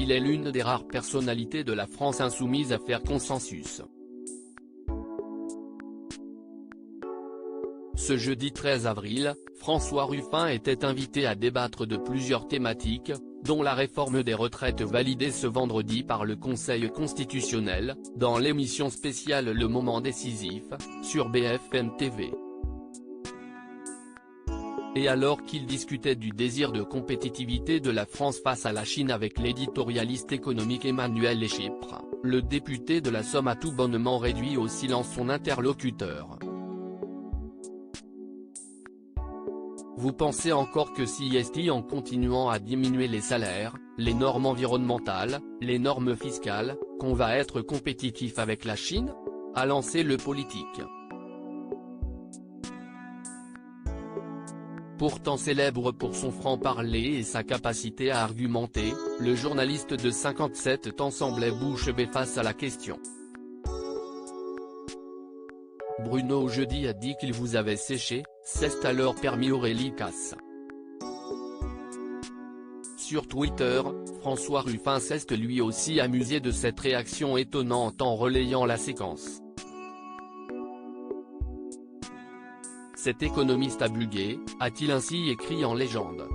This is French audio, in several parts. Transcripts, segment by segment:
il est l'une des rares personnalités de la France insoumise à faire consensus. Ce jeudi 13 avril, François Ruffin était invité à débattre de plusieurs thématiques, dont la réforme des retraites validée ce vendredi par le Conseil constitutionnel, dans l'émission spéciale Le Moment décisif, sur BFM TV. Et alors qu'il discutait du désir de compétitivité de la France face à la Chine avec l'éditorialiste économique Emmanuel Léchipre, le député de la Somme a tout bonnement réduit au silence son interlocuteur. Vous pensez encore que CIST en continuant à diminuer les salaires, les normes environnementales, les normes fiscales, qu'on va être compétitif avec la Chine ? A lancé le politique. Pourtant célèbre pour son franc-parler et sa capacité à argumenter, le journaliste de 57 ans semblait bouche bée face à la question. Bruno jeudi a dit qu'il vous avait séché, s'est alors permis Aurélie Casse. Sur Twitter, François Ruffin s'est lui aussi amusé de cette réaction étonnante en relayant la séquence. Cet économiste a bugué, a-t-il ainsi écrit en légende.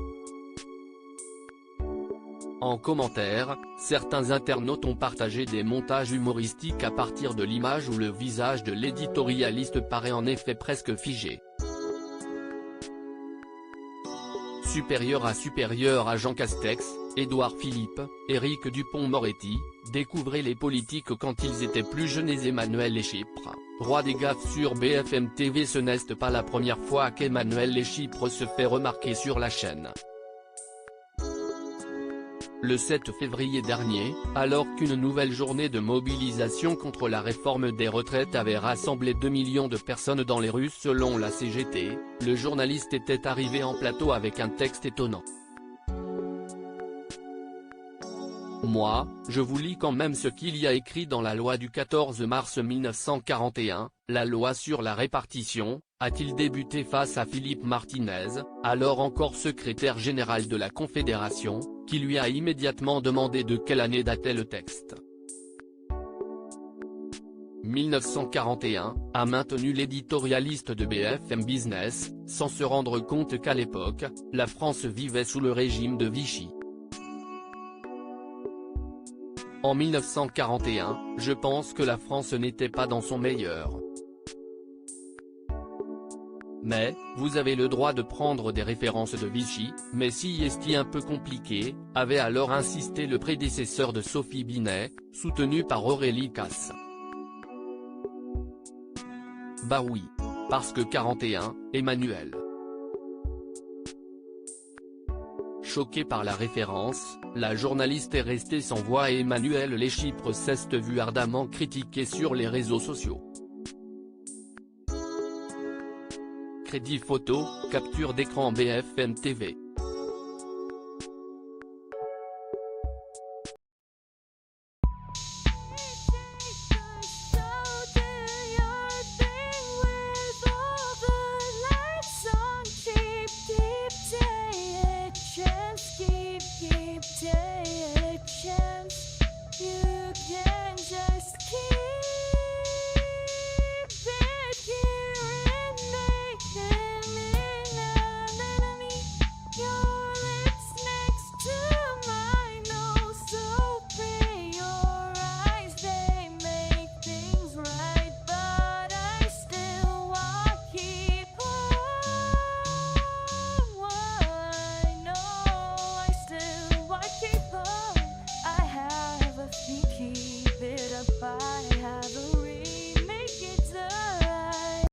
En commentaire, certains internautes ont partagé des montages humoristiques à partir de l'image où le visage de l'éditorialiste paraît en effet presque figé. Supérieur à Jean Castex, Édouard Philippe, Éric Dupond-Moretti, découvrez les politiques quand ils étaient plus jeunes et Emmanuel Léchipre, roi des gaffes sur BFM TV. Ce n'est pas la première fois qu'Emmanuel Léchipre se fait remarquer sur la chaîne. Le 7 février dernier, alors qu'une nouvelle journée de mobilisation contre la réforme des retraites avait rassemblé 2 millions de personnes dans les rues selon la CGT, le journaliste était arrivé en plateau avec un texte étonnant. Moi, je vous lis quand même ce qu'il y a écrit dans la loi du 14 mars 1941, la loi sur la répartition, a-t-il débuté face à Philippe Martinez, alors encore secrétaire général de la Confédération, qui lui a immédiatement demandé de quelle année datait le texte. 1941, a maintenu l'éditorialiste de BFM Business, sans se rendre compte qu'à l'époque, la France vivait sous le régime de Vichy. En 1941, je pense que la France n'était pas dans son meilleur. Mais, vous avez le droit de prendre des références de Vichy, mais si est un peu compliqué, avait alors insisté le prédécesseur de Sophie Binet, soutenu par Aurélie Casse. Bah oui. Parce que 41, Emmanuel. Choqué par la référence, la journaliste est restée sans voix et Emmanuel Léchipre s'est vu ardemment critiqué sur les réseaux sociaux. Crédit photo, capture d'écran BFM TV.